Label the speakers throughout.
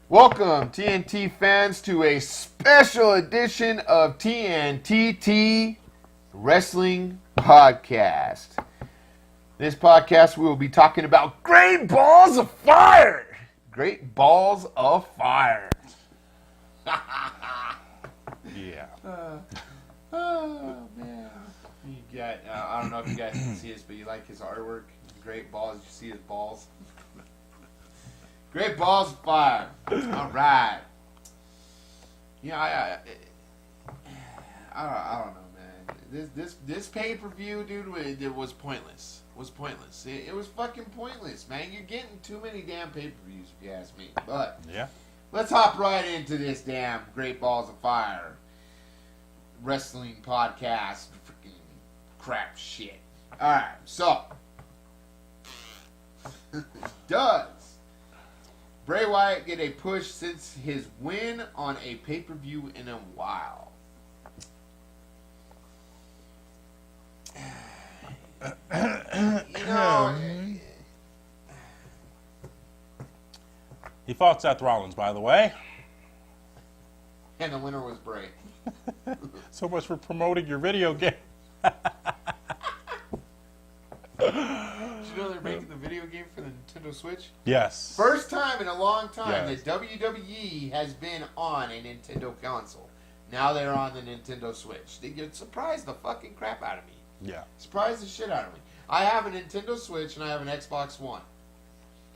Speaker 1: Welcome, TNT fans, to a special edition of TNTT Wrestling Podcast. This podcast we will be talking about Great Balls of Fire. Great Balls of Fire.
Speaker 2: Yeah.
Speaker 1: Oh, man. You got, I don't know if you guys can see this, but you like his artwork. Great balls. Did you see his balls? Great Balls of Fire. All right. Yeah, I don't know, man. This pay-per-view, dude, it was pointless. It was pointless. It was fucking pointless, man. You're getting too many damn pay-per-views, if you ask me. But
Speaker 2: Yeah.
Speaker 1: let's hop right into this damn Great Balls of Fire wrestling podcast. Freaking crap shit. All right, so does Bray Wyatt get a push since his win on a pay-per-view in a while? You know,
Speaker 2: He fought Seth Rollins, by the way.
Speaker 1: and the winner was Bray.
Speaker 2: So much for promoting your video game.
Speaker 1: Did you know they're making the video game for the Nintendo Switch?
Speaker 2: Yes.
Speaker 1: First time in a long time
Speaker 2: Yes.
Speaker 1: that WWE has been on a Nintendo console. Now they're on the Nintendo Switch. They get surprised the fucking crap out of me.
Speaker 2: Yeah.
Speaker 1: Surprised the shit out of me. I have a Nintendo Switch and I have an Xbox One.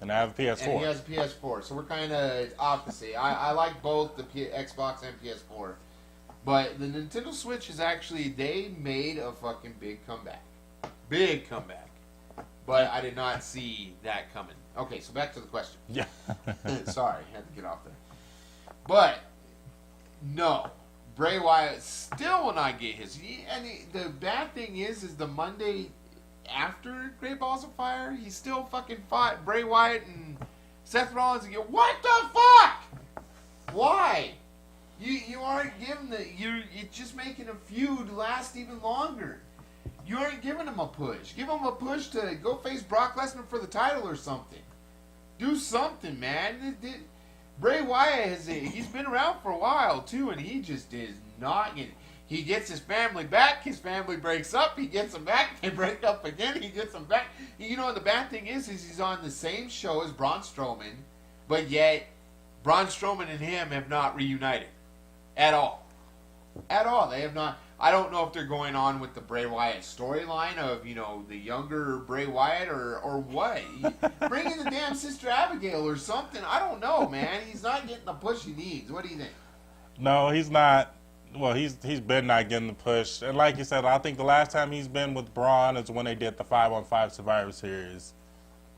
Speaker 2: And I have a PS4.
Speaker 1: And he has a PS4. So we're kind of opposite. I like both the Xbox and PS4. But the Nintendo Switch is actually, they made a fucking big comeback. Big comeback. But I did not see that coming. Okay, so back to the question.
Speaker 2: Yeah.
Speaker 1: Sorry, had to get off there. But, no. Bray Wyatt still will not get his. And the bad thing is the Monday after Great Balls of Fire, he still fucking fought Bray Wyatt and Seth Rollins and go, what the fuck? Why? You aren't giving you're just making a feud last even longer. You aren't giving him a push. Give him a push to go face Brock Lesnar for the title or something. Do something, man. Bray Wyatt he's been around for a while too, and he just is not getting. He gets his family back. His family breaks up. He gets them back. They break up again. He gets them back. You know, the bad thing is he's on the same show as Braun Strowman, but yet Braun Strowman and him have not reunited at all. At all, they have not. I don't know if they're going on with the Bray Wyatt storyline of, you know, the younger Bray Wyatt or what. Bring in the damn Sister Abigail or something. I don't know, man. He's not getting the push he needs. What do you think?
Speaker 2: No, he's not. Well, he's been not getting the push. And like you said, I think the last time he's been with Braun is when they did the 5-on-5 Survivor Series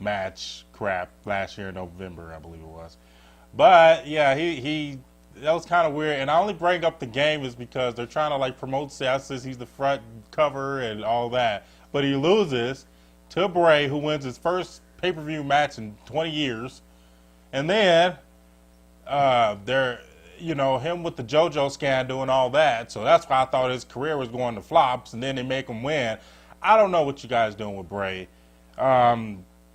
Speaker 2: match crap last year in November, I believe it was. But, yeah, he that was kind of weird. And I only bring up the game is because they're trying to, like, promote Seth since he's the front cover and all that. But he loses to Bray, who wins his first pay-per-view match in 20 years. And then they're, you know, him with the JoJo scandal and all that. So that's why I thought his career was going to flops. And then they make him win. I don't know what you guys doing with Bray.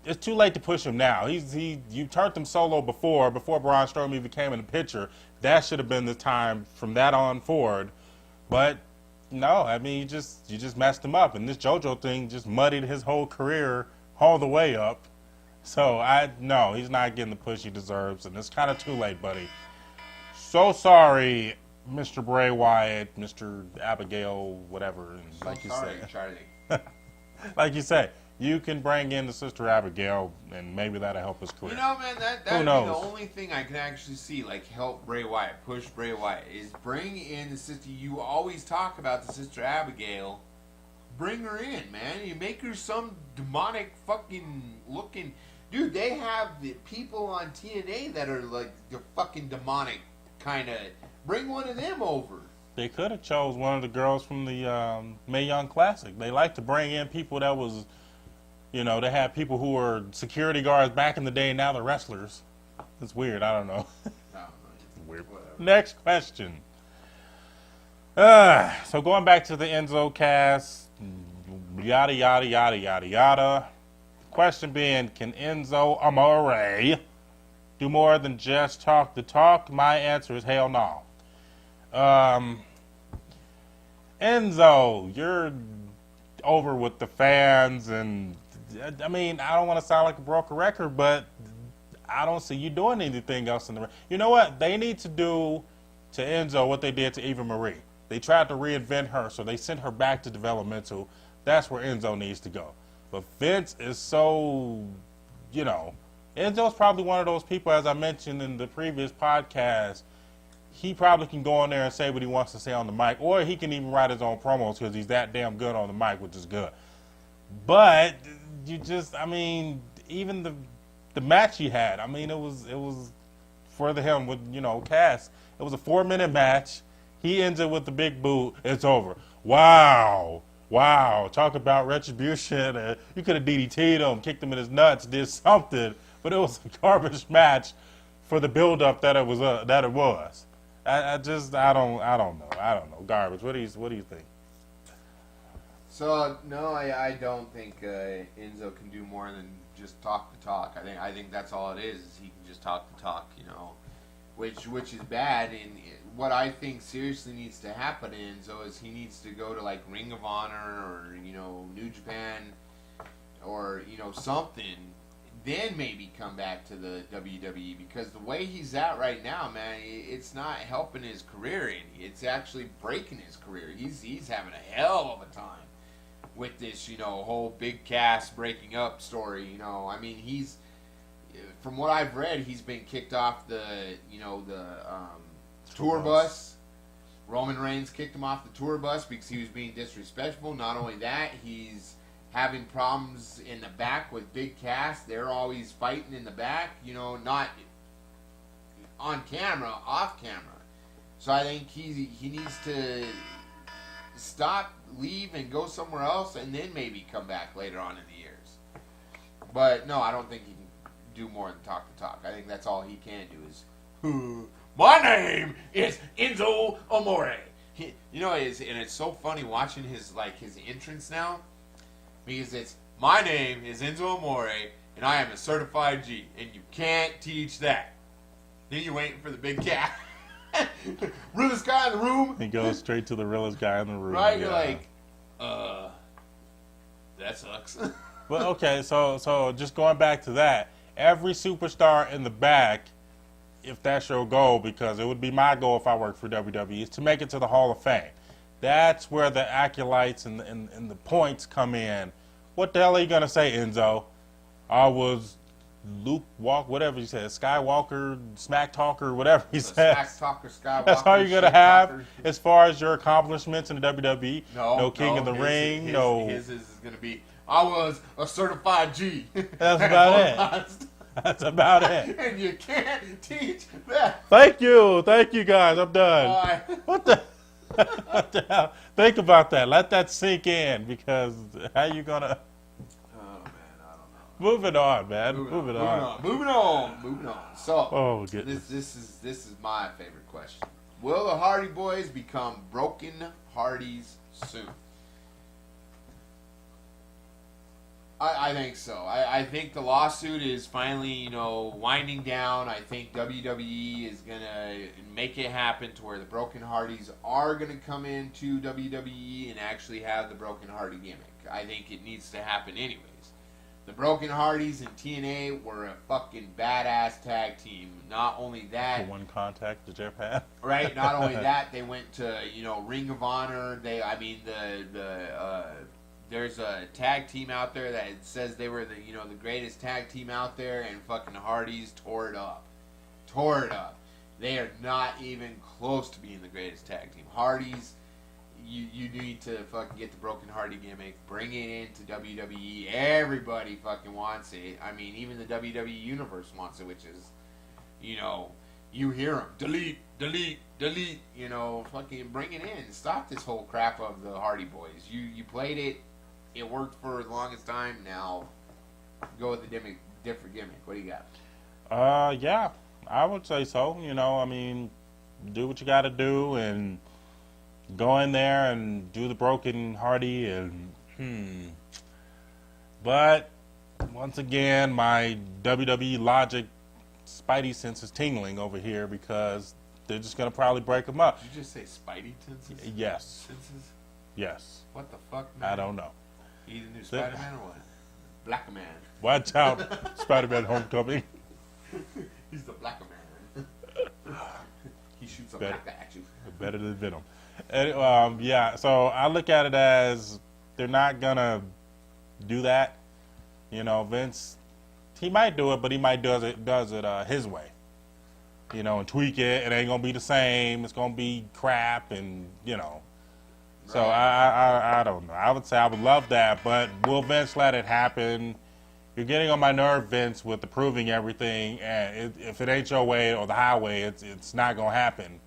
Speaker 2: It's too late to push him now. You turned him solo before Braun Strowman even came in the picture. That should have been the time from that on forward. But no, I mean, you just messed him up, and this JoJo thing just muddied his whole career all the way up. So no, he's not getting the push he deserves, and it's kind of too late, buddy. So sorry, Mr. Bray Wyatt, Mr. Abigail, whatever. And
Speaker 1: So
Speaker 2: like you
Speaker 1: sorry,
Speaker 2: said,
Speaker 1: Charlie.
Speaker 2: like you say, you can bring in the Sister Abigail, and maybe that'll help his career.
Speaker 1: You know, man, that'd be the only thing I can actually see, like, help Bray Wyatt, push Bray Wyatt, is bring in the sister. You always talk about the Sister Abigail. Bring her in, man. You make her some demonic fucking looking. Dude, they have the people on TNA that are like the fucking demonic kind of. Bring one of them over.
Speaker 2: They could have chose one of the girls from the Mae Young Classic. They like to bring in people that was, they had people who were security guards back in the day. Now they're wrestlers. It's weird. I don't know. It's weird. Whatever. Next question. So going back to the Enzo cast, yada yada yada yada yada. Question being, can Enzo Amore do more than just talk the talk? My answer is hell no. Enzo, you're over with the fans, and I mean, I don't want to sound like a broken record, but I don't see you doing anything else in the ring. You know what? They need to do to Enzo what they did to Eva Marie. They tried to reinvent her, so they sent her back to developmental. That's where Enzo needs to go. But Vince is so, Enzo's probably one of those people, as I mentioned in the previous podcast, he probably can go on there and say what he wants to say on the mic, or he can even write his own promos because he's that damn good on the mic, which is good. But even the match he had, it was for him with, Cass. It was a 4-minute match. He ends it with the big boot. It's over. Wow. Talk about retribution. You could have DDT'd him, kicked him in his nuts, did something, but it was a garbage match for the build-up that it was. I don't know. Garbage. What do you think?
Speaker 1: So no, I don't think Enzo can do more than just talk the talk. I think that's all it is he can just talk the talk, which is bad. And what I think seriously needs to happen to Enzo is he needs to go to like Ring of Honor or New Japan or something. Then maybe come back to the WWE, because the way he's at right now, man, it's not helping his career any. It's actually breaking his career. He's having a hell of a time with this, whole big cast breaking up story. He's, from what I've read, he's been kicked off the tour bus. Roman Reigns kicked him off the tour bus because he was being disrespectful. Not only that, he's having problems in the back with Big Cass. They're always fighting in the back, not on camera, off camera. So I think he needs to stop, leave, and go somewhere else, and then maybe come back later on in the years. But no, I don't think he can do more than talk the talk. I think that's all he can do is, my name is Enzo Amore. And it's so funny watching his entrance now. Because it's, my name is Enzo Amore, and I am a certified G, and you can't teach that. Then you're waiting for the big cat. Realest guy in the room.
Speaker 2: He goes straight to the realest guy in the room.
Speaker 1: Right? Yeah. You're like, that sucks.
Speaker 2: Well, okay, so just going back to that, every superstar in the back, if that's your goal, because it would be my goal if I worked for WWE, is to make it to the Hall of Fame. That's where the acolytes and the points come in. What the hell are you going to say, Enzo? I was whatever he said, Skywalker, Smack Talker, whatever he said.
Speaker 1: Smack Talker, Skywalker.
Speaker 2: That's all you're going to have as far as your accomplishments in the WWE?
Speaker 1: No
Speaker 2: King of the Ring?
Speaker 1: His is going to be, I was a certified G.
Speaker 2: That's about it. That's about it.
Speaker 1: And you can't teach that.
Speaker 2: Thank you guys. I'm done.
Speaker 1: Bye.
Speaker 2: What the hell? Think about that. Let that sink in, because how you gonna?
Speaker 1: Oh man, I don't know.
Speaker 2: Moving on, man. Moving
Speaker 1: on. So,
Speaker 2: goodness.
Speaker 1: This is my favorite question. Will the Hardy Boys become broken Hardys soon? I think so. I think the lawsuit is finally, winding down. I think WWE is going to make it happen to where the Broken Hardys are going to come into WWE and actually have the Broken Hardy gimmick. I think it needs to happen anyways. The Broken Hardys and TNA were a fucking badass tag team. Not only that...
Speaker 2: The one contact that Jeff had.
Speaker 1: Right, not only that, they went to, Ring of Honor. There's a tag team out there that says they were the greatest tag team out there, and fucking Hardys tore it up. They are not even close to being the greatest tag team. Hardys, you need to fucking get the Broken Hardy gimmick, bring it into WWE. Everybody fucking wants it. I mean, even the WWE universe wants it, which is, you know, you hear them delete, delete, delete. You know, fucking bring it in. Stop this whole crap of the Hardy Boys. You played it. It worked for the longest time. Now go with the different gimmick. What do you got?
Speaker 2: Yeah, I would say so. You know, I mean, do what you got to do and go in there and do the Broken Hardy and But once again, my WWE logic spidey sense is tingling over here because they're just gonna probably break them up.
Speaker 1: Did you just say spidey senses?
Speaker 2: Yes.
Speaker 1: Senses?
Speaker 2: Yes.
Speaker 1: What the fuck, man?
Speaker 2: I don't know.
Speaker 1: He's the new Spider-Man or what? Black Man.
Speaker 2: Watch out, Spider-Man Homecoming.
Speaker 1: He's the Black Man. He shoots a black at you.
Speaker 2: Better than Venom. And, yeah, so I look at it as they're not gonna do that. You know, Vince, he might do it, but he might does it his way. You know, and tweak it. It ain't gonna be the same. It's gonna be crap, and you know. So I don't know. I would say I would love that, but will Vince let it happen? You're getting on my nerve, Vince, with approving everything, and if it ain't your way or the highway, it's not gonna happen.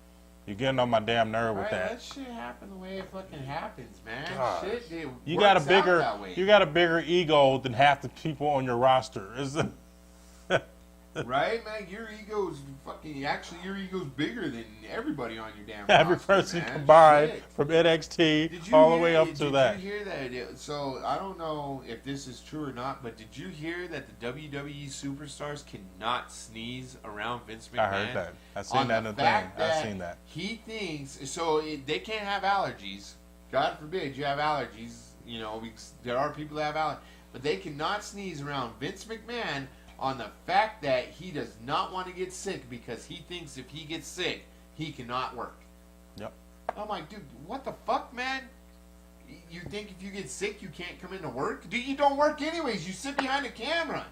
Speaker 2: You're getting on my damn nerve with that.
Speaker 1: Let shit happen the way it fucking happens, man.
Speaker 2: God.
Speaker 1: Shit, it
Speaker 2: You
Speaker 1: works
Speaker 2: got a
Speaker 1: out that way.
Speaker 2: bigger ego than half the people on your roster.
Speaker 1: Right, man? Your ego's your ego's bigger than everybody on your damn
Speaker 2: Every
Speaker 1: roster,
Speaker 2: person
Speaker 1: man.
Speaker 2: combined
Speaker 1: Shit.
Speaker 2: from NXT all the way up to that.
Speaker 1: Did you hear that? So, I don't know if this is true or not, but did you hear that the WWE superstars cannot sneeze around Vince McMahon?
Speaker 2: I heard that. I seen that in the thing. I seen that.
Speaker 1: He thinks, so they can't have allergies. God forbid you have allergies, you know, because there are people that have allergies. But they cannot sneeze around Vince McMahon on the fact that he does not want to get sick because he thinks if he gets sick, he cannot work.
Speaker 2: Yep.
Speaker 1: I'm like, dude, what the fuck, man? You think if you get sick, you can't come into work? Dude, you don't work anyways. You sit behind the camera.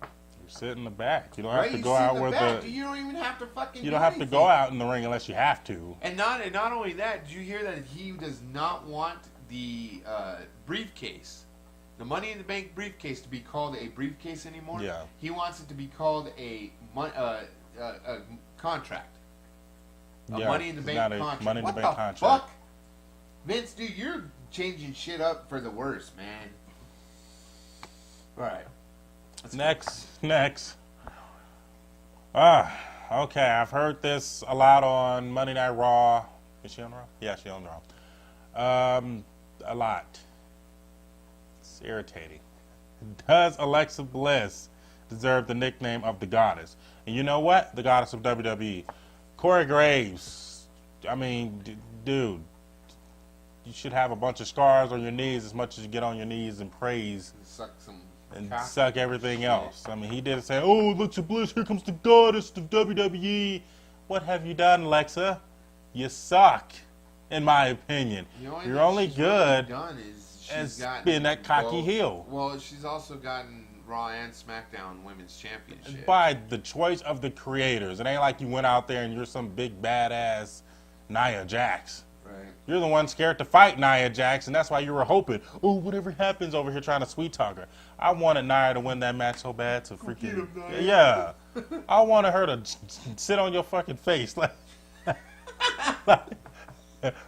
Speaker 2: You sit in the back. You don't
Speaker 1: Right?
Speaker 2: have to
Speaker 1: You
Speaker 2: go
Speaker 1: sit
Speaker 2: out
Speaker 1: in
Speaker 2: with
Speaker 1: back. You don't even have to fucking
Speaker 2: You
Speaker 1: do
Speaker 2: don't have to
Speaker 1: anything.
Speaker 2: go out in the ring unless you have to.
Speaker 1: And not only that, did you hear that he does not want the briefcase, the Money in the Bank briefcase, to be called a briefcase anymore?
Speaker 2: Yeah.
Speaker 1: He wants it to be called a contract. A
Speaker 2: Yeah,
Speaker 1: Money in the
Speaker 2: it's
Speaker 1: Bank
Speaker 2: not a
Speaker 1: contract.
Speaker 2: Money in
Speaker 1: What
Speaker 2: the Bank
Speaker 1: the
Speaker 2: contract.
Speaker 1: fuck? Vince, dude, you're changing shit up for the worse, man. All right.
Speaker 2: Next. Okay, I've heard this a lot on Monday Night Raw. Is she on Raw? Yeah, she's on Raw. A lot. It's irritating. Does Alexa Bliss deserve the nickname of the Goddess? And you know what? The Goddess of WWE. Corey Graves. I mean, dude, you should have a bunch of scars on your knees as much as you get on your knees and praise
Speaker 1: Suck some
Speaker 2: and
Speaker 1: cock
Speaker 2: suck everything
Speaker 1: shit.
Speaker 2: else. I mean, he did say, "Oh, Alexa Bliss, here comes the Goddess of WWE." What have you done, Alexa? You suck, in my opinion. You're only good as being that cocky heel.
Speaker 1: Well, she's also gotten Raw and SmackDown Women's Championship.
Speaker 2: By the choice of the creators. It ain't like you went out there and you're some big badass Nia Jax.
Speaker 1: Right.
Speaker 2: You're the one scared to fight Nia Jax, and that's why you were hoping, oh, whatever happens over here trying to sweet talk her. I wanted Nia to win that match so bad to freaking... Yeah. I wanted her to sit on your fucking face. Like,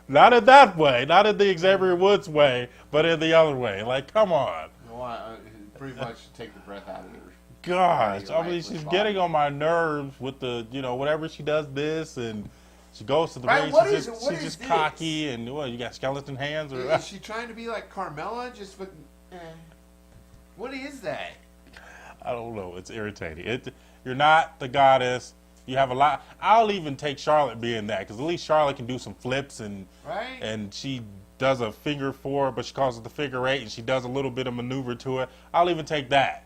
Speaker 2: not in that way. Not in the Xavier Woods way, but in the other way. Like, come on.
Speaker 1: Well, pretty much take the breath out of her.
Speaker 2: Gosh. I mean, she's getting on my nerves with the, you know, whenever she does this and... She goes to the ring. She's just cocky, and what? You got skeleton hands, or
Speaker 1: is she trying to be like Carmella? Just what is that?
Speaker 2: I don't know. It's irritating. You're not the Goddess. You have a lot. I'll even take Charlotte being that, because at least Charlotte can do some flips and she does a figure four, but she calls it the figure eight, and she does a little bit of maneuver to it. I'll even take that.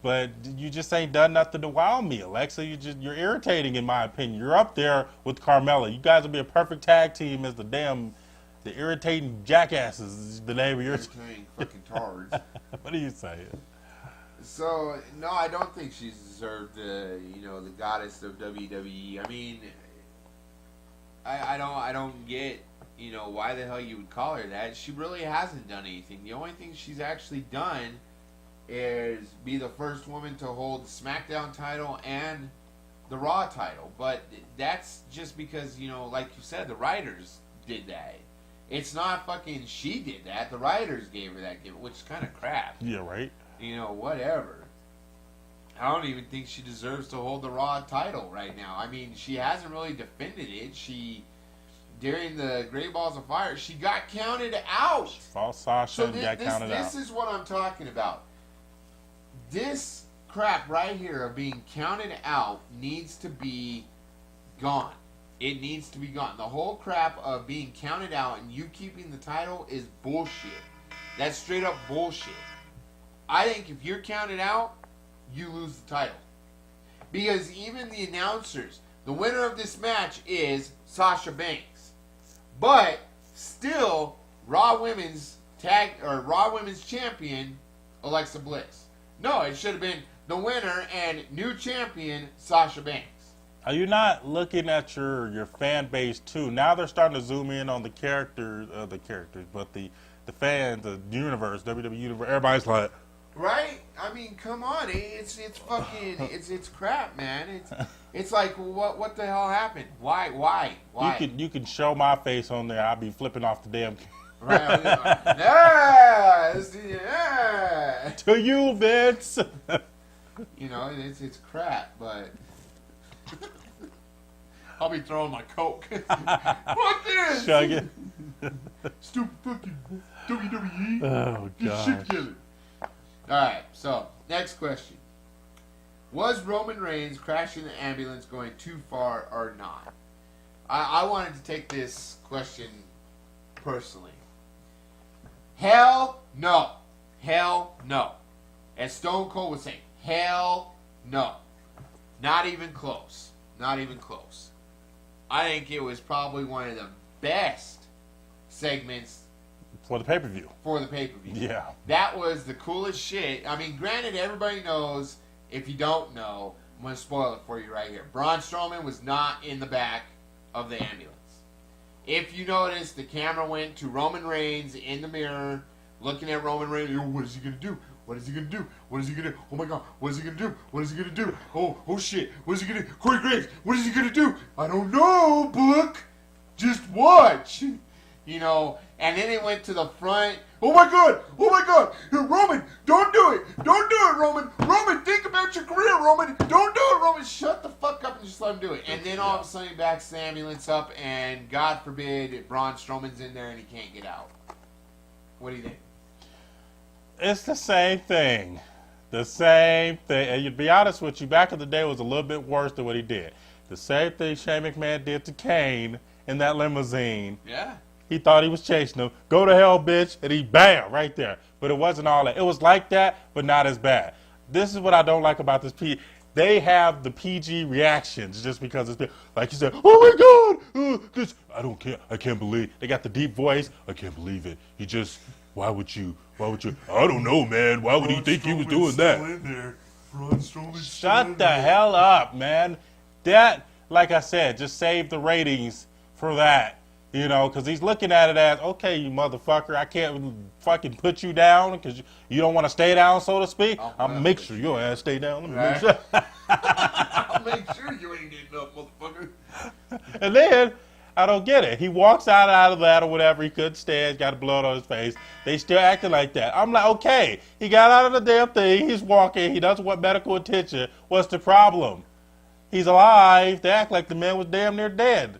Speaker 2: But you just ain't done nothing to wow me, Alexa. You're irritating, in my opinion. You're up there with Carmella. You guys would be a perfect tag team as the irritating jackasses is the name of your
Speaker 1: irritating fucking tards.
Speaker 2: What are you saying?
Speaker 1: So no, I don't think she's deserved the Goddess of WWE. I mean, I don't get why the hell you would call her that. She really hasn't done anything. The only thing she's actually done is be the first woman to hold the SmackDown title and the Raw title. But that's just because, like you said, the writers did that. It's not fucking she did that. The writers gave her that gift, which is kind of crap.
Speaker 2: Yeah, right.
Speaker 1: Whatever. I don't even think she deserves to hold the Raw title right now. I mean, she hasn't really defended it. During the Great Balls of Fire, she got counted out.
Speaker 2: False Sasha got counted out.
Speaker 1: This is what I'm talking about. This crap right here of being counted out needs to be gone. It needs to be gone. The whole crap of being counted out and you keeping the title is bullshit. That's straight up bullshit. I think if you're counted out, you lose the title. Because even the announcers, the winner of this match is Sasha Banks. But still, Raw Women's champion, Alexa Bliss. No, it should have been the winner and new champion, Sasha Banks.
Speaker 2: Are you not looking at your fan base too? Now they're starting to zoom in on the characters, but the fans, the universe, WWE universe. Everybody's like,
Speaker 1: right? I mean, come on, it's fucking it's crap, man. It's like what the hell happened? Why?
Speaker 2: You can show my face on there. I'll be flipping off the damn.
Speaker 1: Right? Yeah.
Speaker 2: To you, Vince.
Speaker 1: It's crap, but. I'll be throwing my Coke. Fuck this!
Speaker 2: Chug it.
Speaker 1: Stupid fucking WWE.
Speaker 2: Oh,
Speaker 1: Get shit together. Alright, so, next question. Was Roman Reigns crashing the ambulance going too far or not? I wanted to take this question personally. Hell no. Hell no. As Stone Cold would say, hell no. Not even close. Not even close. I think it was probably one of the best segments
Speaker 2: for the pay-per-view.
Speaker 1: Yeah. That was the coolest shit. I mean, granted, everybody knows. If you don't know, I'm going to spoil it for you right here. Braun Strowman was not in the back of the ambulance. If you notice, the camera went to Roman Reigns in the mirror, looking at Roman Reigns. What is he going to do? What is he going to do? What is he going to do? Oh my God. What is he going to do? What is he going to do? Oh shit. What is he going to do? Corey Graves. What is he going to do? I don't know, book. Just watch. And then it went to the front. Oh my God. Roman, don't do it. Don't do it, Roman. Roman, think about your career, Roman. Don't do it, Roman. Shut the fuck up and just let him do it. And then all of a sudden he backs the ambulance up and God forbid Braun Strowman's in there and he can't get out. What do you think?
Speaker 2: It's the same thing. The same thing. And to be honest with you, back in the day it was a little bit worse than what he did. The same thing Shane McMahon did to Kane in that limousine.
Speaker 1: Yeah.
Speaker 2: He thought he was chasing him. Go to hell, bitch. And he bam, right there. But it wasn't all that. It was like that, but not as bad. This is what I don't like about this. They have the PG reactions just because it's like you said, oh my God, this, I don't care. I can't believe. They got the deep voice. I can't believe it. Why would you? I don't know, man. Why would he think he was doing that? Shut the hell up, man. That, like I said, just save the ratings for that. Because he's looking at it as, okay, you motherfucker, I can't fucking put you down because you don't want to stay down, so to speak. I'll make sure your ass stay down. Let me make sure.
Speaker 1: I'll make sure you ain't getting up, motherfucker.
Speaker 2: And then, I don't get it. He walks out of that or whatever. He couldn't stand. Got blood on his face. They still acting like that. I'm like, okay. He got out of the damn thing. He's walking. He doesn't want medical attention. What's the problem? He's alive. They act like the man was damn near dead.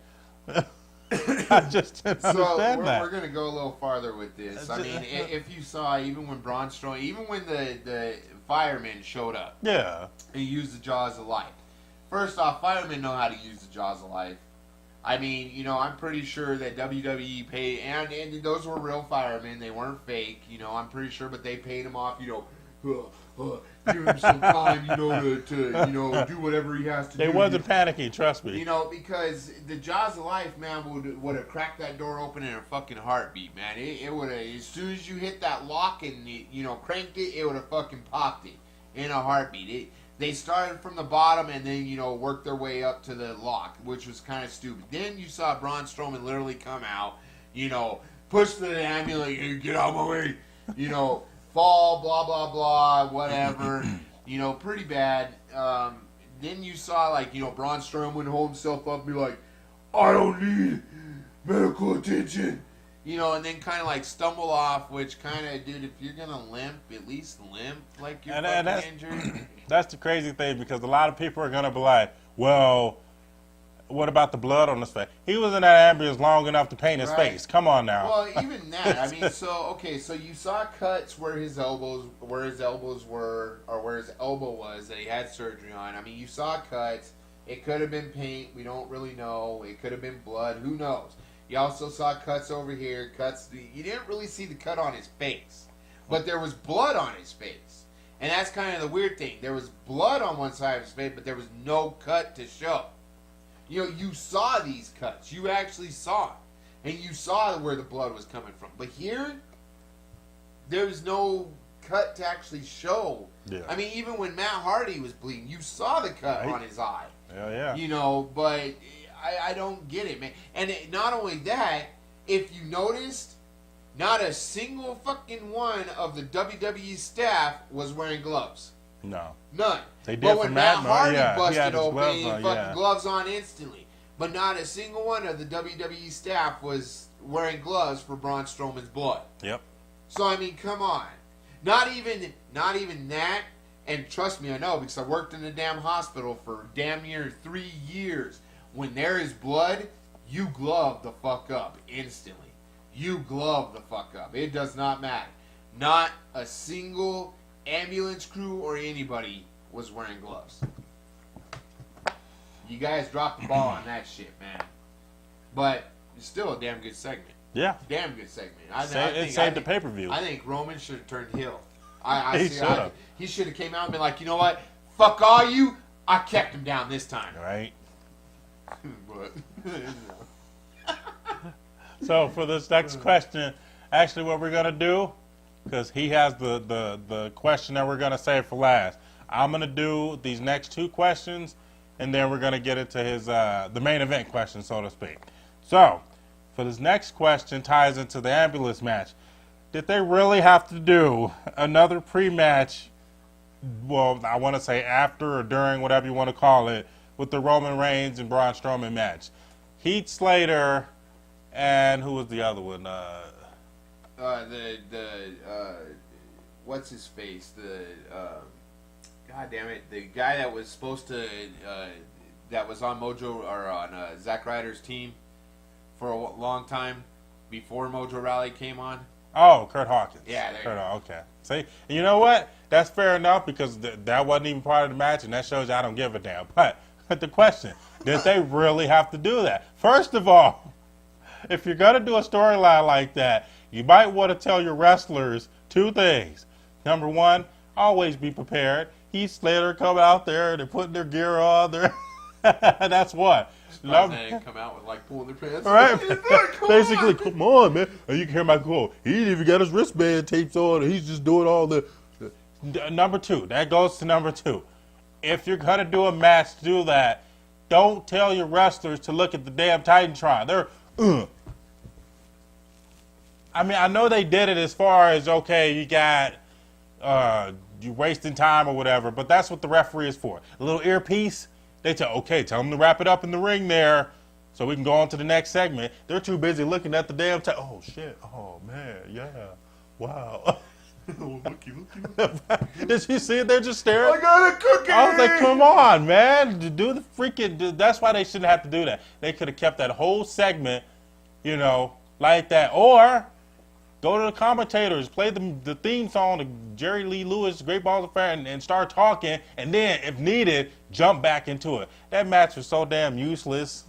Speaker 2: I just didn't understand that.
Speaker 1: We're going to go a little farther with this. I mean, if you saw, even when Braun Strowman, even when the firemen showed up.
Speaker 2: Yeah.
Speaker 1: And used the Jaws of Life. First off, firemen know how to use the Jaws of Life. I mean, I'm pretty sure that WWE paid, and those were real firemen. They weren't fake, I'm pretty sure, but they paid him off, give him some time, to do whatever he has to do.
Speaker 2: They wasn't panicking, trust me.
Speaker 1: Because the Jaws of Life, man, would have cracked that door open in a fucking heartbeat, man. It would have, as soon as you hit that lock and, cranked it, it would have fucking popped it in a heartbeat. They started from the bottom and then, worked their way up to the lock, which was kind of stupid. Then you saw Braun Strowman literally come out, you know, push the ambulance, hey, get out of my way, you know, fall, blah, blah, blah, whatever, you know, pretty bad. Then you saw, like, you know, Braun Strowman hold himself up and be like, I don't need medical attention. You know, and then kind of like stumble off, which kind of, dude, if you're going to limp, at least limp like you're fucking injured.
Speaker 2: That's the crazy thing, because a lot of people are going to be like, well, what about the blood on his face? He was in that ambulance long enough to paint his face. Come on now.
Speaker 1: Well, even that, I mean, so you saw cuts where his elbows were, or where his elbow was that he had surgery on. I mean, you saw cuts. It could have been paint. We don't really know. It could have been blood. Who knows? You also saw cuts over here. You didn't really see the cut on his face, but there was blood on his face, and that's kind of the weird thing. There was blood on one side of his face, but there was no cut to show. You know, you saw these cuts. You actually saw it, and you saw where the blood was coming from. But here, there's no cut to actually show. Yeah. I mean, even when Matt Hardy was bleeding, you saw the cut on his eye.
Speaker 2: Hell yeah.
Speaker 1: You know, but I don't get it, man. And not only that, if you noticed, not a single fucking one of the WWE staff was wearing gloves.
Speaker 2: No.
Speaker 1: None.
Speaker 2: They did.
Speaker 1: But when Matt Hardy busted open,
Speaker 2: he
Speaker 1: had fucking gloves on instantly. But not a single one of the WWE staff was wearing gloves for Braun Strowman's blood.
Speaker 2: Yep.
Speaker 1: So, I mean, come on. Not even that. And trust me, I know, because I worked in a damn hospital for damn near 3 years. When there is blood, you glove the fuck up instantly. You glove the fuck up. It does not matter. Not a single ambulance crew or anybody was wearing gloves. You guys dropped the ball on that shit, man. But it's still a damn good segment.
Speaker 2: Yeah.
Speaker 1: Damn good segment.
Speaker 2: It saved the pay-per-view.
Speaker 1: I think Roman should have turned heel. He should have came out and been like, you know what? Fuck all you. I kept him down this time.
Speaker 2: Right.
Speaker 1: But,
Speaker 2: so for this next question, actually what we're going to do, because he has the question that we're going to save for last. I'm going to do these next 2 questions, and then we're going to get into his the main event question, so to speak. So, for this next question ties into the ambulance match. Did they really have to do another pre-match, well, I want to say after or during, whatever you want to call it, with the Roman Reigns and Braun Strowman match? Heath Slater and who was the other one?
Speaker 1: What's his face? God damn it, the guy that was supposed to that was on Mojo or on Zack Ryder's team for a long time before Mojo Rawley came on.
Speaker 2: Oh, Kurt Hawkins.
Speaker 1: Yeah,
Speaker 2: okay. See, you know what? That's fair enough, because that wasn't even part of the match, and that shows you I don't give a damn. But the question, did they really have to do that? First of all, if you're going to do a storyline like that, you might want to tell your wrestlers 2 things. Number 1, always be prepared. Heath Slater come out there and they're putting their gear on. That's what.
Speaker 1: They come out with like pulling their pants.
Speaker 2: Right. Basically, come on, man. And you can hear my quote. He ain't even got his wristband tapes on. And he's just doing all the. Number 2. That goes to number 2. If you're gonna do a match, do that. Don't tell your wrestlers to look at the damn Titantron. They're. I mean, I know they did it as far as, okay, you got you wasting time or whatever, but that's what the referee is for. A little earpiece. They tell them to wrap it up in the ring there, so we can go on to the next segment. They're too busy looking at the damn time. Oh shit! Oh man! Yeah! Wow!
Speaker 1: Oh, looky.
Speaker 2: Did you see it? They're just staring.
Speaker 1: I got a cookie!
Speaker 2: I was like, come on, man. Do the freaking. That's why they shouldn't have to do that. They could have kept that whole segment, like that. Or go to the commentators, play the theme song to Jerry Lee Lewis, Great Balls of Fire, and start talking. And then, if needed, jump back into it. That match was so damn useless.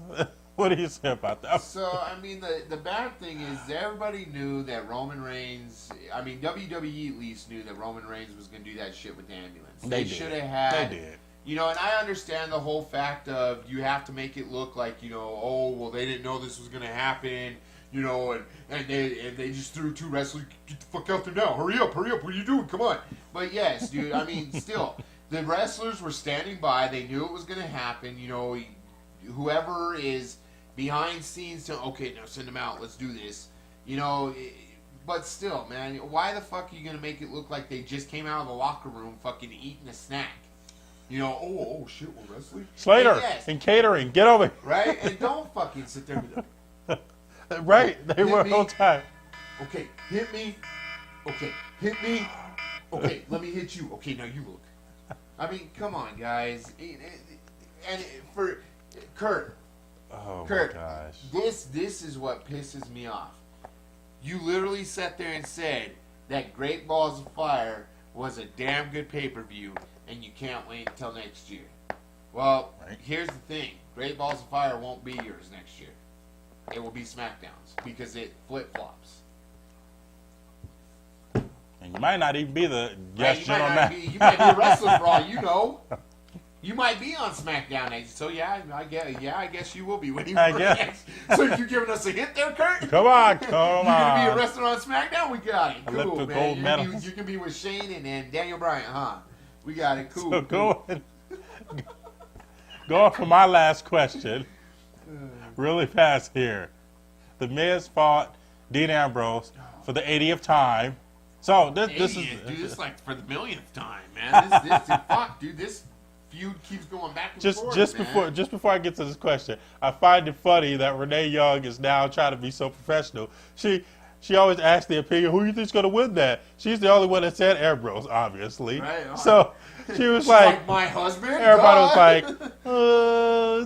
Speaker 2: What do you say about that?
Speaker 1: So, I mean, the bad thing is everybody knew that Roman Reigns, WWE at least knew that Roman Reigns was going to do that shit with the ambulance. They should have had.
Speaker 2: They did.
Speaker 1: And I understand the whole fact of you have to make it look like, oh, well, they didn't know this was going to happen, and they just threw 2 wrestlers. Get the fuck out there now. Hurry up. What are you doing? Come on. But yes, dude, I mean, still, the wrestlers were standing by. They knew it was going to happen. Whoever is behind scenes, okay, now send them out. Let's do this. You know, but still, man, why the fuck are you gonna make it look like they just came out of the locker room fucking eating a snack? You know, oh shit, we're wrestling.
Speaker 2: Slater and catering, get over here.
Speaker 1: Right, and don't fucking sit there and be like,
Speaker 2: right, they were the whole time.
Speaker 1: Okay, hit me. Okay, hit me. Okay, let me hit you. Okay, now you look. I mean, come on, guys. And for Kurt.
Speaker 2: Oh
Speaker 1: Kurt,
Speaker 2: my gosh.
Speaker 1: This is what pisses me off. You literally sat there and said that Great Balls of Fire was a damn good pay-per-view, and you can't wait until next year. Well, here's the thing. Great Balls of Fire won't be yours next year. It will be SmackDown's because it flip-flops.
Speaker 2: And you might not even be the guest general manager.
Speaker 1: You might be a wrestler for all you know. You might be on SmackDown next. So I guess you will be when you next. So you're giving us a hint there, Kurt?
Speaker 2: Come on.
Speaker 1: You're gonna be a wrestler on SmackDown? We got it. Cool, man. You can be with Shane and Daniel Bryan, huh? We got it. Cool.
Speaker 2: So go on for my last question. Really fast here. The Miz fought Dean Ambrose for the 80th time. So this is
Speaker 1: dude, this is like for the millionth time, man. Fuck, dude, this feud keeps going back and forth.
Speaker 2: Just before I get to this question, I find it funny that Renee Young is now trying to be so professional. She always asks the opinion, who you think's gonna win that? She's the only one that said Ambrose, obviously.
Speaker 1: Right.
Speaker 2: So she was
Speaker 1: She's
Speaker 2: like
Speaker 1: my husband.
Speaker 2: Everybody was like,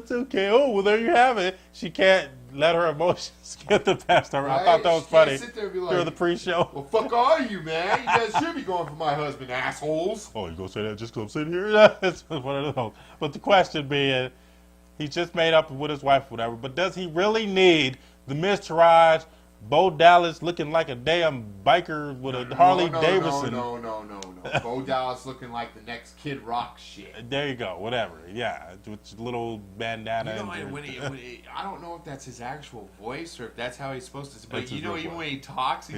Speaker 2: it's okay. Oh, well, there you have it. She can't let her emotions get the best of her.
Speaker 1: Right?
Speaker 2: I thought that was funny.
Speaker 1: Sit there and be like,
Speaker 2: during the pre-show.
Speaker 1: Well, fuck are you, man? You guys should be going for my husband, assholes.
Speaker 2: Oh, you gonna say that just because I'm sitting here? It's one of those. But the question being, he just made up with his wife, whatever. But does he really need the Miz Taraj, Bo Dallas looking like a damn biker with a Harley Davidson?
Speaker 1: No. Bo Dallas looking like the next Kid Rock shit.
Speaker 2: There you go. Whatever. Yeah, with little bandana.
Speaker 1: You know, I don't know if that's his actual voice or if that's how he's supposed to. But you know, even when he talks, he's,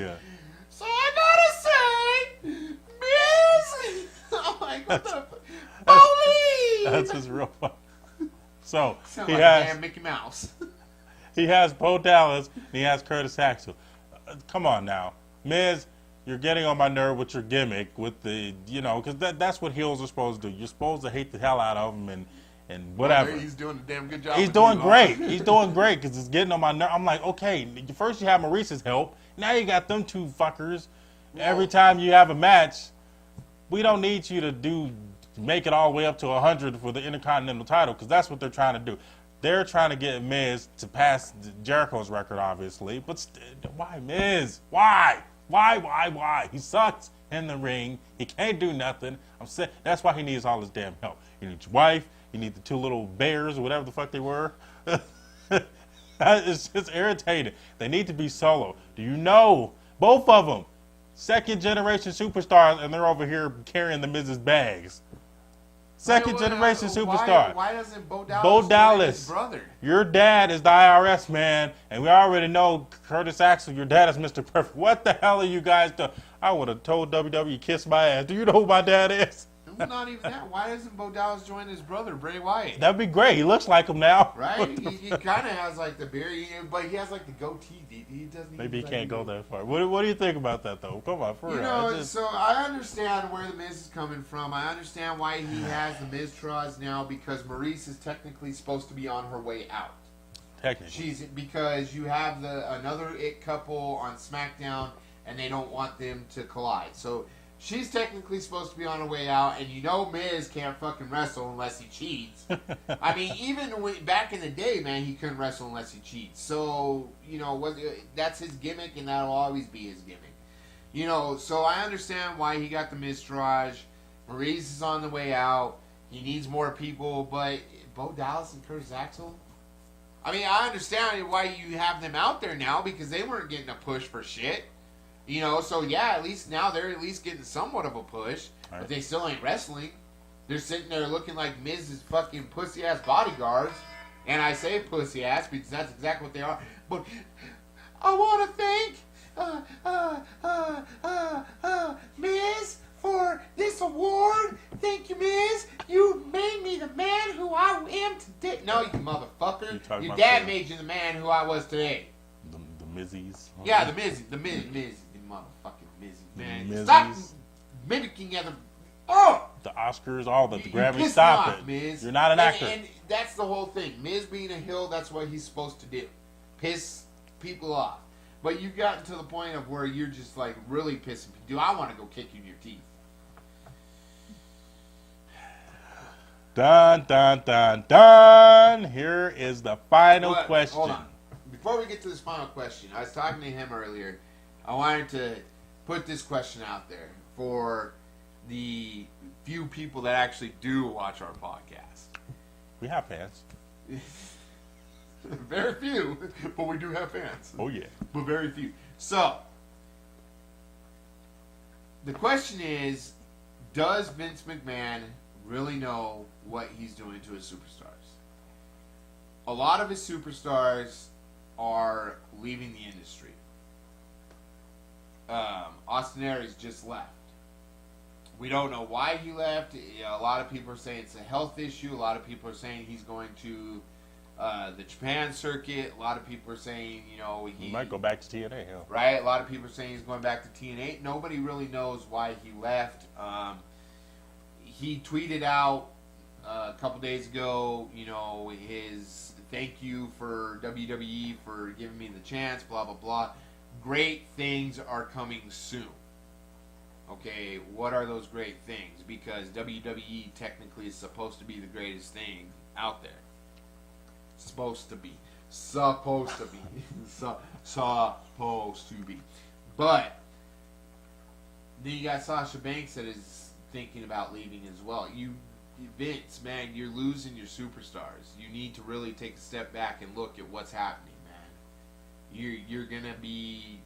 Speaker 1: so I gotta say, Miz. I'm like, what the? Police.
Speaker 2: That's his real voice. So
Speaker 1: Sound like a damn Mickey Mouse.
Speaker 2: He has Bo Dallas and he has Curtis Axel. Come on now, Miz. You're getting on my nerve with your gimmick, with the, because that's what heels are supposed to do. You're supposed to hate the hell out of them and whatever.
Speaker 1: Well, he's doing a damn good job.
Speaker 2: He's doing great. He's doing great because it's getting on my nerve. I'm like, okay, first you have Maurice's help. Now you got them two fuckers. Whoa. Every time you have a match, we don't need you to make it all the way up to 100 for the Intercontinental title because that's what they're trying to do. They're trying to get Miz to pass Jericho's record, obviously. But why Miz? Why? Why? He sucks in the ring. He can't do nothing. I'm saying that's why he needs all his damn help. You need your wife. You need the two little bears or whatever the fuck they were. It's just irritating. They need to be solo. Do you know? Both of them, second generation superstars, and they're over here carrying the Miz's bags. Second generation superstar.
Speaker 1: Why doesn't Bo Dallas his brother?
Speaker 2: Your dad is the IRS man, and we already know Curtis Axel, your dad is Mr. Perfect. What the hell are you guys doing? I would have told WWE, kiss my ass. Do you know who my dad is?
Speaker 1: Not even that. Why doesn't Bo Dallas join his brother, Bray Wyatt?
Speaker 2: That'd be great. He looks like him now.
Speaker 1: Right? He kind of has like the beard, but he has like the goatee. He doesn't.
Speaker 2: Maybe he can't go that far. What do you think about that, though? Come on, for real.
Speaker 1: So I understand where the Miz is coming from. I understand why he has the Miz Traz now because Maurice is technically supposed to be on her way out.
Speaker 2: Technically.
Speaker 1: Because you have another it couple on SmackDown, and they don't want them to collide. So she's technically supposed to be on her way out, and Miz can't fucking wrestle unless he cheats. I mean, even back in the day, man, he couldn't wrestle unless he cheats. So, that's his gimmick, and that'll always be his gimmick. So I understand why he got the Miz Taraj. Maurice is on the way out. He needs more people, but Bo Dallas and Curtis Axel? I mean, I understand why you have them out there now, because they weren't getting a push for shit. So yeah, at least now they're at least getting somewhat of a push, right. But they still ain't wrestling. They're sitting there looking like Miz's fucking pussy-ass bodyguards. And I say pussy-ass because that's exactly what they are. But I want to thank Miz for this award. Thank you, Miz. You made me the man who I am today. No, you motherfucker. Your dad made you the man who I was today.
Speaker 2: The Mizzies.
Speaker 1: Yeah, the Miz, the motherfucking Miz, man.
Speaker 2: Mizzies.
Speaker 1: Stop mimicking other. Oh!
Speaker 2: The Oscars, all the
Speaker 1: You
Speaker 2: Grammys.
Speaker 1: pissed
Speaker 2: Stop
Speaker 1: me off,
Speaker 2: it.
Speaker 1: Miz.
Speaker 2: You're not an actor.
Speaker 1: And that's the whole thing. Miz being a heel, that's what he's supposed to do. Piss people off. But you've gotten to the point of where you're just like really pissing people. Dude, I want to go kick you in your teeth.
Speaker 2: Dun, dun, dun, dun. Here is the final question.
Speaker 1: Hold on. Before we get to this final question, I was talking to him earlier. I wanted to put this question out there for the few people that actually do watch our podcast.
Speaker 2: We have fans.
Speaker 1: Very few, but we do have fans.
Speaker 2: Oh, yeah.
Speaker 1: But very few. So, the question is, does Vince McMahon really know what he's doing to his superstars? A lot of his superstars are leaving the industry. Austin Aries just left. We don't know why he left. A lot of people are saying it's a health issue. A lot of people are saying he's going to the Japan circuit. A lot of people are saying, he
Speaker 2: might go back to TNA. Yeah.
Speaker 1: Right? A lot of people are saying he's going back to TNA. Nobody really knows why he left. He tweeted out a couple days ago, his thank you for WWE for giving me the chance, blah, blah, blah. Great things are coming soon. Okay, what are those great things? Because WWE technically is supposed to be the greatest thing out there. Supposed to be. Supposed to be. Supposed to be. But then you got Sasha Banks that is thinking about leaving as well. Vince, man, you're losing your superstars. You need to really take a step back and look at what's happening, man. You're gonna be,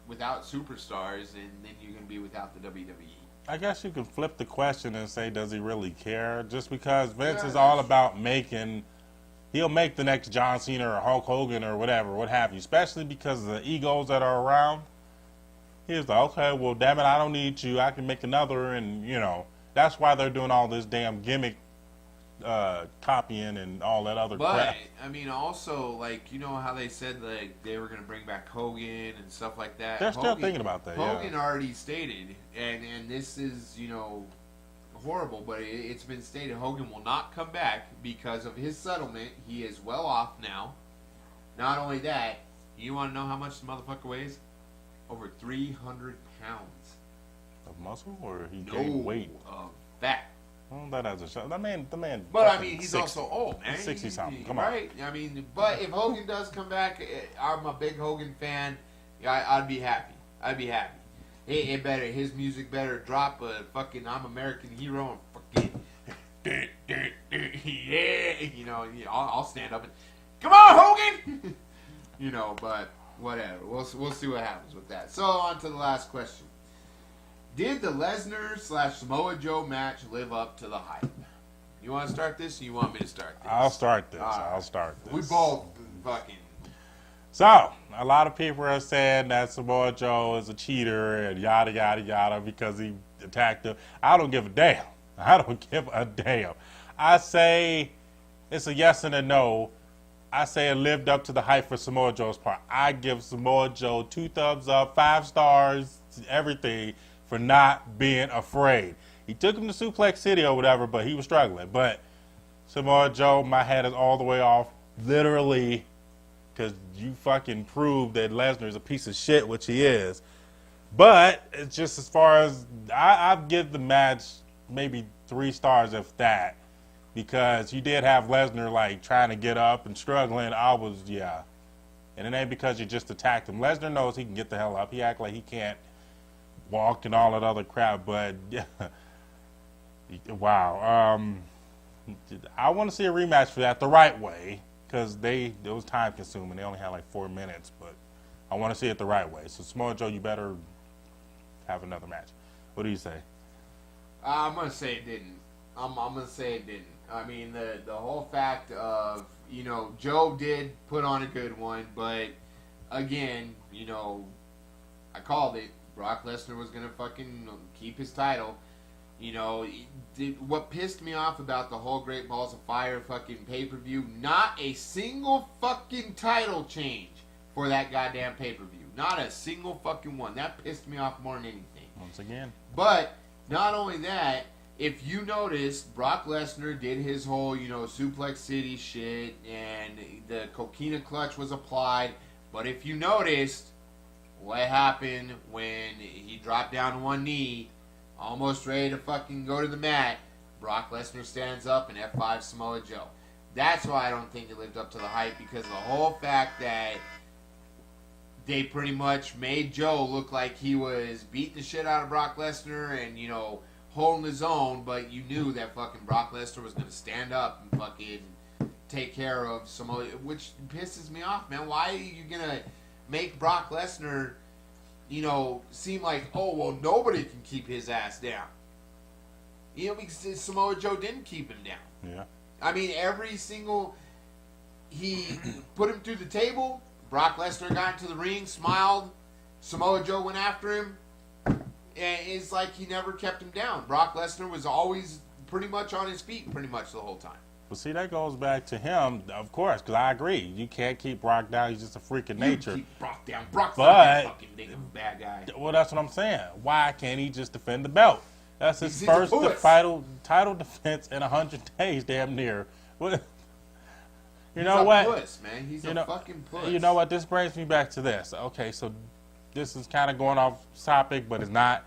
Speaker 1: without superstars, and then you're going to be without the WWE.
Speaker 2: I guess you could flip the question and say, does he really care? Just because Vince is all about he'll make the next John Cena or Hulk Hogan or whatever, what have you, especially because of the egos that are around. He's like, okay, well, damn it, I don't need you. I can make another, and, that's why they're doing all this damn gimmick copying and all that other crap.
Speaker 1: But, also, how they said they were going to bring back Hogan and stuff like that?
Speaker 2: They're still thinking about that,
Speaker 1: Hogan already stated, and this is, horrible, but it's been stated Hogan will not come back because of his settlement. He is well off now. Not only that, you want to know how much the motherfucker weighs? Over 300 pounds.
Speaker 2: Of muscle, or he gained weight?
Speaker 1: Of fat.
Speaker 2: Well, that has a shot. The man.
Speaker 1: But he's 60. Also old, man.
Speaker 2: He's 60 something. Come
Speaker 1: right?
Speaker 2: on.
Speaker 1: But if Hogan does come back, I'm a big Hogan fan. I'd be happy. His music better drop a fucking I'm American Hero and fucking yeah. I'll stand up and come on, Hogan. But whatever. We'll see what happens with that. So on to the last question. Did the Lesnar/Samoa Joe match live up to the hype? You want to start this, or you want me to start this?
Speaker 2: I'll start this.
Speaker 1: We both fucking.
Speaker 2: So, a lot of people are saying that Samoa Joe is a cheater and yada, yada, yada because he attacked him. I don't give a damn. I say it's a yes and a no. I say it lived up to the hype for Samoa Joe's part. I give Samoa Joe 2 thumbs up, 5 stars, everything, for not being afraid. He took him to Suplex City or whatever, but he was struggling. But Samoa Joe, my head is all the way off, literally, because you fucking proved that Lesnar's a piece of shit, which he is. But it's just as far as, I'd give the match maybe 3 stars, if that, because you did have Lesnar, trying to get up and struggling. And it ain't because you just attacked him. Lesnar knows he can get the hell up. He act like he can't walk and all that other crap, but wow. I want to see a rematch for that the right way, because it was time consuming. They only had 4 minutes, but I want to see it the right way. So Samoa Joe, you better have another match. What do you say?
Speaker 1: I'm gonna say it didn't. I'm gonna say it didn't. I mean, the whole fact of Joe did put on a good one, but again, I called it. Brock Lesnar was going to fucking keep his title. You know, what pissed me off about the whole Great Balls of Fire fucking pay-per-view, not a single fucking title change for that goddamn pay-per-view. Not a single fucking one. That pissed me off more than anything.
Speaker 2: Once again.
Speaker 1: But, not only that, if you notice, Brock Lesnar did his whole, Suplex City shit, and the Coquina clutch was applied. But if you noticed, what happened when he dropped down to one knee, almost ready to fucking go to the mat, Brock Lesnar stands up and F5 Samoa Joe. That's why I don't think it lived up to the hype, because of the whole fact that they pretty much made Joe look like he was beating the shit out of Brock Lesnar and, holding his own, but you knew that fucking Brock Lesnar was going to stand up and fucking take care of Samoa, which pisses me off, man. Why are you going to make Brock Lesnar, seem like, oh, well, nobody can keep his ass down? Because Samoa Joe didn't keep him down.
Speaker 2: Yeah.
Speaker 1: I mean, he put him through the table. Brock Lesnar got into the ring, smiled. Samoa Joe went after him. And it's like he never kept him down. Brock Lesnar was always pretty much on his feet pretty much the whole time.
Speaker 2: Well, see, that goes back to him, of course, because I agree. You can't keep Brock down. He's just a freak of nature.
Speaker 1: You keep Brock down. Brock's not a fucking bad guy.
Speaker 2: Well, that's what I'm saying. Why can't he just defend the belt? That's his
Speaker 1: He's
Speaker 2: first
Speaker 1: a puss.
Speaker 2: title defense in 100 days, damn near. You
Speaker 1: He's
Speaker 2: know
Speaker 1: a
Speaker 2: what?
Speaker 1: Puss, man. He's a fucking puss.
Speaker 2: You know what? This brings me back to this. Okay, so this is kind of going off topic, but it's not.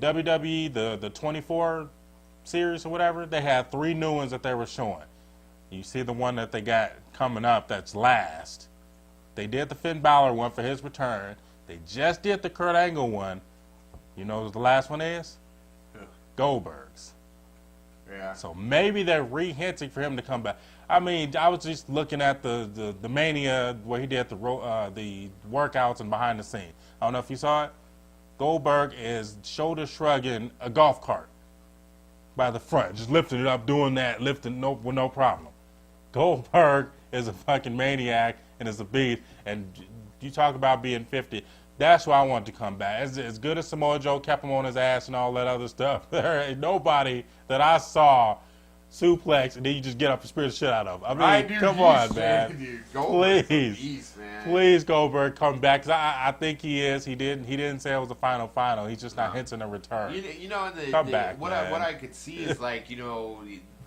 Speaker 2: WWE, the 24 series or whatever, they had 3 new ones that they were showing. You see the one that they got coming up that's last. They did the Finn Balor one for his return. They just did the Kurt Angle one. You know what the last one is?
Speaker 1: Yeah.
Speaker 2: Goldberg's.
Speaker 1: Yeah.
Speaker 2: So maybe they're re-hinting for him to come back. I mean, I was just looking at the Mania where he did the workouts and behind the scenes. I don't know if you saw it. Goldberg is shoulder shrugging a golf cart by the front, just lifting it up, doing that, with no problem. Goldberg is a fucking maniac and is a beast. And you talk about being 50. That's why I wanted to come back. As good as Samoa Joe kept him on his ass and all that other stuff, there ain't nobody that I saw suplex and then you just get up and spear the shit out of. I mean,
Speaker 1: dude,
Speaker 2: come on, man.
Speaker 1: Dude,
Speaker 2: Please, please, Goldberg, come back. 'Cause I think he is. He didn't say it was the final. He's just not hinting a return. Come back,
Speaker 1: what
Speaker 2: man.
Speaker 1: I could see is like,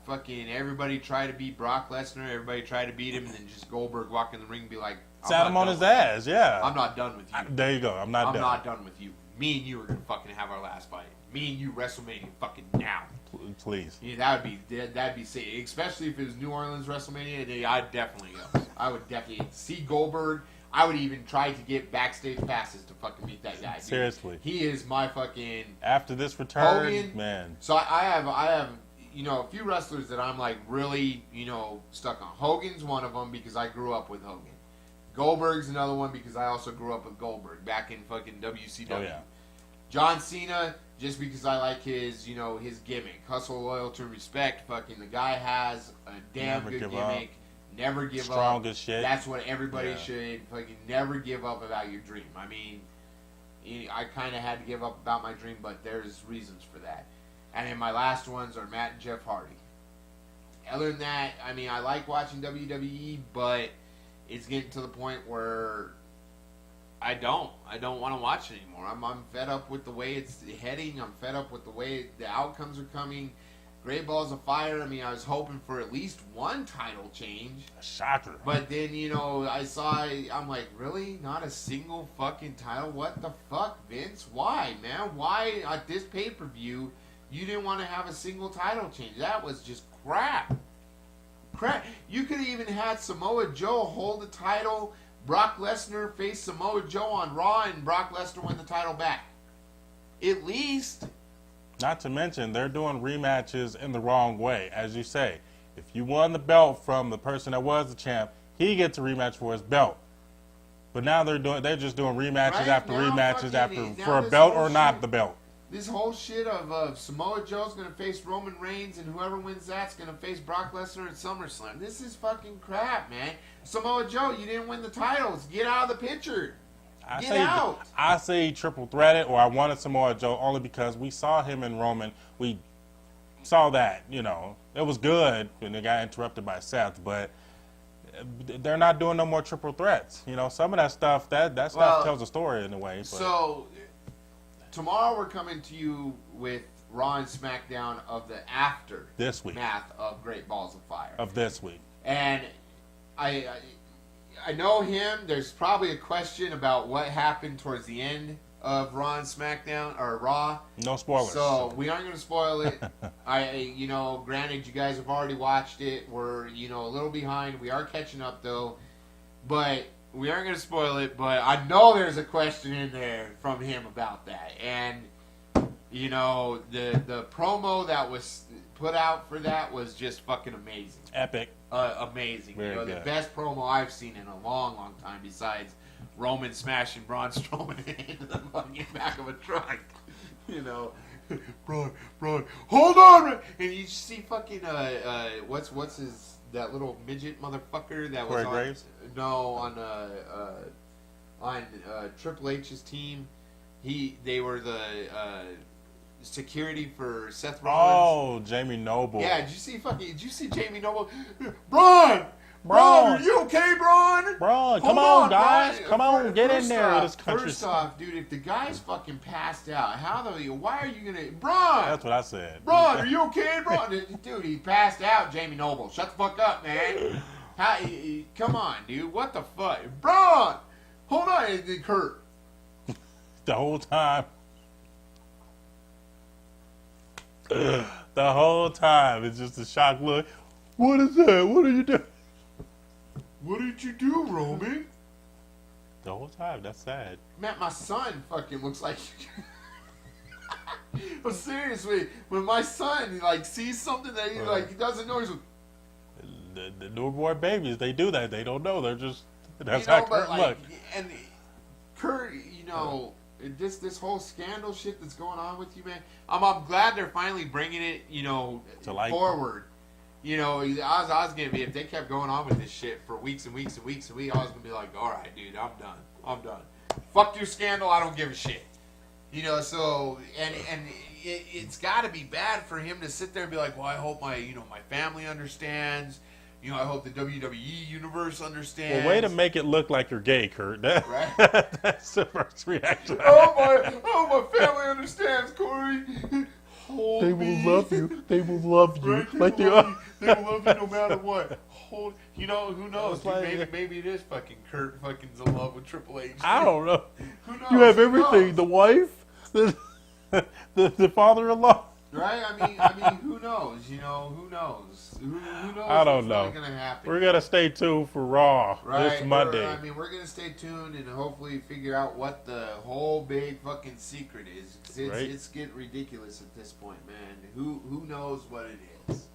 Speaker 1: fucking everybody try to beat Brock Lesnar, everybody try to beat him, and then just Goldberg walk in the ring and be like,
Speaker 2: sat him on his ass, yeah.
Speaker 1: I'm not done with you.
Speaker 2: There you go. I'm not
Speaker 1: done with you. Me and you are gonna fucking have our last fight. Me and you WrestleMania fucking now.
Speaker 2: Please.
Speaker 1: Yeah, that'd be sick. Especially if it was New Orleans WrestleMania, I'd definitely go. I would definitely see Goldberg. I would even try to get backstage passes to fucking meet that guy. Dude.
Speaker 2: Seriously.
Speaker 1: He is my fucking
Speaker 2: after this return,
Speaker 1: Hogan,
Speaker 2: man.
Speaker 1: So I have a few wrestlers that I'm like really, stuck on. Hogan's one of them because I grew up with Hogan. Goldberg's another one because I also grew up with Goldberg back in fucking WCW.
Speaker 2: Oh, yeah.
Speaker 1: John Cena, just because I like his gimmick. Hustle, loyalty, respect. Fucking the guy has a damn good gimmick. Never give up.
Speaker 2: Strong as shit.
Speaker 1: That's what everybody should fucking never give up about your dream. I mean, I kind of had to give up about my dream, but there's reasons for that. And then my last ones are Matt and Jeff Hardy. Other than that, I mean, I like watching WWE, but it's getting to the point where I don't want to watch it anymore. I'm fed up with the way it's heading. I'm fed up with the way the outcomes are coming. Great Balls of Fire, I mean, I was hoping for at least one title change.
Speaker 2: A shocker.
Speaker 1: But then, I'm like, really? Not a single fucking title? What the fuck, Vince? Why, man? Why at this pay-per-view you didn't want to have a single title change? That was just crap. You could have even had Samoa Joe hold the title, Brock Lesnar face Samoa Joe on Raw, and Brock Lesnar win the title back. At least.
Speaker 2: Not to mention, they're doing rematches in the wrong way. As you say, if you won the belt from the person that was the champ, he gets a rematch for his belt. But now they're just doing rematches after rematches for a belt or not the belt.
Speaker 1: This whole shit of Samoa Joe's going to face Roman Reigns, and whoever wins that's going to face Brock Lesnar at SummerSlam. This is fucking crap, man. Samoa Joe, you didn't win the titles. Get out of the picture. Get out.
Speaker 2: I say triple threated, or I wanted Samoa Joe only because we saw him and Roman. We saw that. It was good, and it got interrupted by Seth, but they're not doing no more triple threats. Some of that stuff tells a story in a way. But.
Speaker 1: So tomorrow we're coming to you with Raw and SmackDown of the after
Speaker 2: this week
Speaker 1: math of Great Balls of Fire
Speaker 2: of this week,
Speaker 1: and I know him. There's probably a question about what happened towards the end of Raw and SmackDown or Raw.
Speaker 2: No spoilers.
Speaker 1: So we aren't going to spoil it. Granted, you guys have already watched it. We're a little behind. We are catching up though, but we aren't going to spoil it. But I know there's a question in there from him about that, and the promo that was put out for that was just fucking amazing.
Speaker 2: Epic.
Speaker 1: Amazing.
Speaker 2: Very good.
Speaker 1: The best promo I've seen in a long, long time besides Roman smashing Braun Strowman into the fucking back of a truck. Braun, hold on! And you see fucking, what's his, that little midget motherfucker that was
Speaker 2: Corey Graves?
Speaker 1: On Triple H's team. They were the, security for Seth Rollins.
Speaker 2: Oh, Jamie Noble.
Speaker 1: Yeah, did you see Jamie Noble? Braun, are you okay, Braun?
Speaker 2: Braun, come on, guys.
Speaker 1: Braun.
Speaker 2: Come on, get in there. This country.
Speaker 1: First off, dude, if the guy's fucking passed out, why are you gonna... Braun!
Speaker 2: That's what I said.
Speaker 1: Braun, are you okay, Braun? Dude, he passed out, Jamie Noble. Shut the fuck up, man. Come on, dude. What the fuck? Braun! Hold on, it hurt.
Speaker 2: The whole time. The whole time, it's just a shocked look. What is that? What are you doing?
Speaker 1: What did you do, Roman?
Speaker 2: The whole time, that's sad.
Speaker 1: Man, my son fucking looks like... But seriously, when my son sees something that he doesn't know, he's like...
Speaker 2: The newborn babies, they do that. They don't know. They're just... That's how Kurt look.
Speaker 1: And Kurt, this whole scandal shit that's going on with you, man. I'm glad they're finally bringing it, forward. I was gonna be, if they kept going on with this shit for weeks and weeks and weeks and weeks, I was gonna be like, all right, dude, I'm done. Fuck your scandal. I don't give a shit. So it's got to be bad for him to sit there and be like, well, I hope my family understands. I hope the WWE universe understands.
Speaker 2: Well, way to make it look like you're gay, Kurt.
Speaker 1: Right?
Speaker 2: That's the first reaction.
Speaker 1: My family understands, Corey.
Speaker 2: They will love you. They will love you.
Speaker 1: Right?
Speaker 2: Like
Speaker 1: they will love you no matter what. Who knows? Maybe it is fucking Kurt fucking's in love with Triple H.
Speaker 2: I don't know.
Speaker 1: Who knows?
Speaker 2: You have everything. The wife, the father-in-law.
Speaker 1: Right? I mean, who knows? Who knows? Who knows?
Speaker 2: I don't know.
Speaker 1: What's really gonna happen?
Speaker 2: We're gonna stay tuned for Raw this Monday.
Speaker 1: We're gonna stay tuned and hopefully figure out what the whole big fucking secret is. It's getting ridiculous at this point, man. Who knows what it is?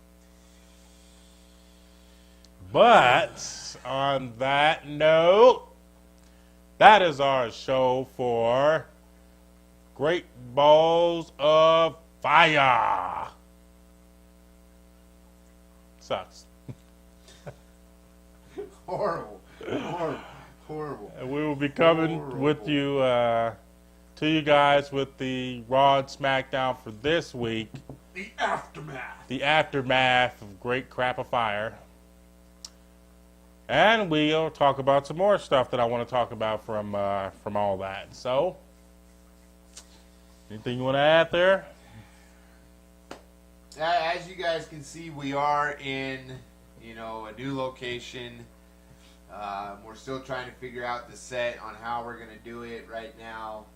Speaker 2: But on that note, that is our show for Great Balls of Fire. Sucks.
Speaker 1: Horrible.
Speaker 2: And we will be coming with you, to you guys with the Raw and SmackDown for this week.
Speaker 1: The aftermath.
Speaker 2: The aftermath of Great Crap of Fire. And we'll talk about some more stuff that I want to talk about from all that. So, anything you want to add there?
Speaker 1: As you guys can see, we are in, a new location. We're still trying to figure out the set on how we're going to do it right now.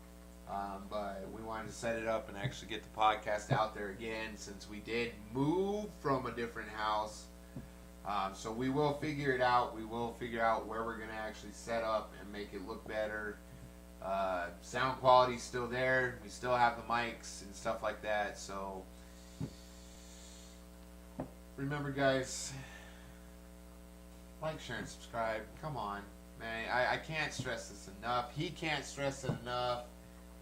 Speaker 1: But we wanted to set it up and actually get the podcast out there again since we did move from a different house. So we will figure it out. We will figure out where we're going to actually set up and make it look better. Sound quality's still there. We still have the mics and stuff like that. So remember, guys, like, share, and subscribe. Come on, man. I can't stress this enough. He can't stress it enough.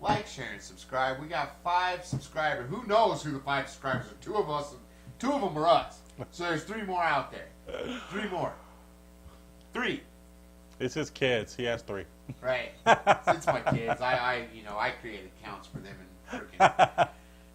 Speaker 1: Like, share, and subscribe. We got 5 subscribers. Who knows who the 5 subscribers are? 2 of us. 2 of them are us. So there's 3 more out there. 3 more. 3.
Speaker 2: It's his kids. He has 3.
Speaker 1: Right. It's my kids. I create accounts for them and freaking,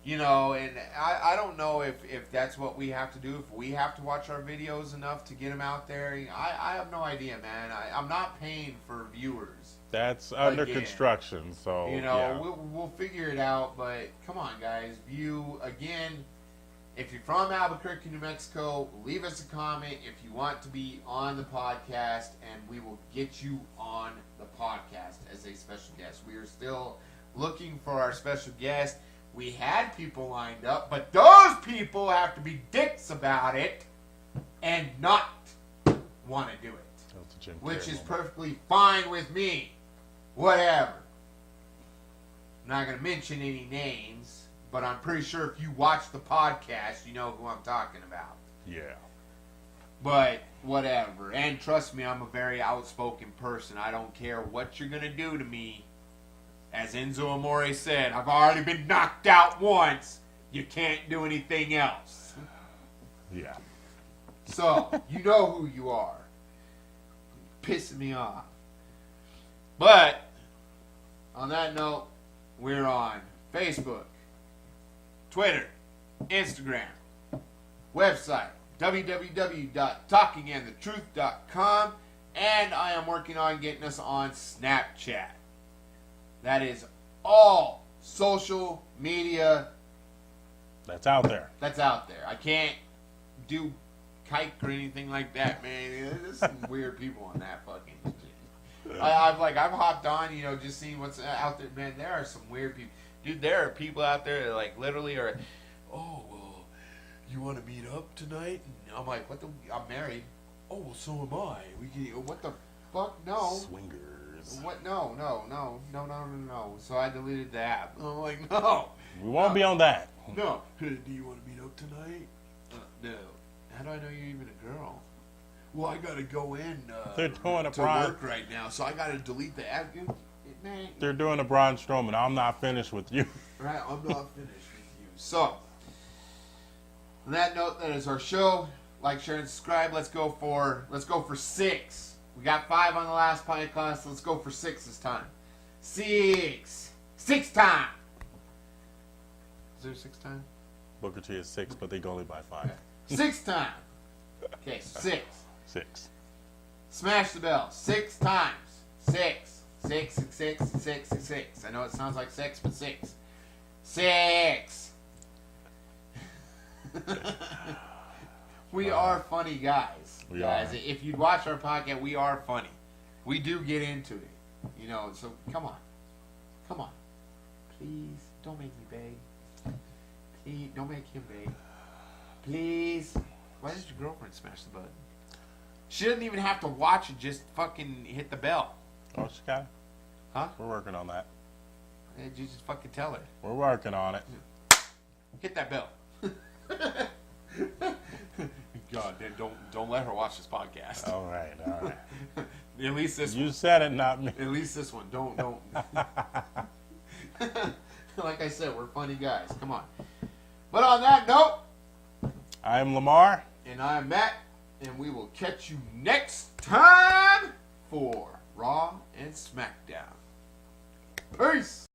Speaker 1: You know, and I don't know if that's what we have to do, if we have to watch our videos enough to get them out there. I have no idea, man. I'm not paying for viewers.
Speaker 2: That's under
Speaker 1: Again.
Speaker 2: construction, so
Speaker 1: You know,
Speaker 2: yeah.
Speaker 1: we'll figure it out, but come on, guys. View, again, if you're from Albuquerque, New Mexico, leave us a comment if you want to be on the podcast, and we will get you on the podcast as a special guest. We are still looking for our special guest. We had people lined up, but those people have to be dicks about it and not want to do it.
Speaker 2: That's a Jim
Speaker 1: Which
Speaker 2: Carrey
Speaker 1: is
Speaker 2: moment.
Speaker 1: perfectly fine with me. Whatever. I'm not going to mention any names, but I'm pretty sure if you watch the podcast, you know who I'm talking about.
Speaker 2: Yeah.
Speaker 1: But whatever. And trust me, I'm a very outspoken person. I don't care what you're going to do to me. As Enzo Amore said, I've already been knocked out once. You can't do anything else.
Speaker 2: Yeah.
Speaker 1: So, you know who you are. Pissing me off. But, on that note, we're on Facebook, Twitter, Instagram, website, www.talkingandthetruth.com, and I am working on getting us on Snapchat. That is all social media
Speaker 2: That's out there.
Speaker 1: that's out there. I can't do kike or anything like that, man. There's some weird people on that fucking shit. I've hopped on, you know, just seeing what's out there. Man, there are some weird people. Dude, there are people out there that like literally are, oh, well, you want to meet up tonight? And I'm like, what the? I'm married. Oh, well, so am I. We can. What the fuck? No.
Speaker 2: Swingers.
Speaker 1: What? No. So I deleted the app. I'm like, no.
Speaker 2: We won't be on that.
Speaker 1: No. Do you want to meet up tonight? No. How do I know you're even a girl? Well, I gotta go in
Speaker 2: They're doing a
Speaker 1: to
Speaker 2: prime.
Speaker 1: work right now, so I gotta delete the app. Man,
Speaker 2: They're doing a Braun Strowman. I'm not finished with you.
Speaker 1: right? I'm not finished with you. So, on that note, that is our show. Like, share, and subscribe. Let's go for 6. We got 5 on the last podcast. Let's go for 6 this time. 6 time. Is there a 6 time?
Speaker 2: Booker T is 6, but they go only by 5.
Speaker 1: 6 time. Okay, 6.
Speaker 2: 6.
Speaker 1: Smash the bell 6 times. 6. 6, 6, 6, 6, 6, 6. I know it sounds like 6, but 6. 6. We are funny guys.
Speaker 2: We
Speaker 1: guys.
Speaker 2: are.
Speaker 1: If you'd watch our podcast, we are funny. We do get into it. You know, so come on. Come on. Please, don't make me beg. Please, don't make him beg. Please. Why did your girlfriend smash the button? She doesn't even have to watch it, just fucking hit the bell.
Speaker 2: Oh, she got it.
Speaker 1: Huh?
Speaker 2: We're working on that.
Speaker 1: You just fucking tell her.
Speaker 2: We're working on it.
Speaker 1: Hit that bell. God, don't let her watch this podcast.
Speaker 2: All right.
Speaker 1: At least this
Speaker 2: You said it, not me.
Speaker 1: At least this one. Don't. Like I said, we're funny guys. Come on. But on that note,
Speaker 2: I am Lamar.
Speaker 1: and I'm Matt, and we will catch you next time for Raw and SmackDown. Peace.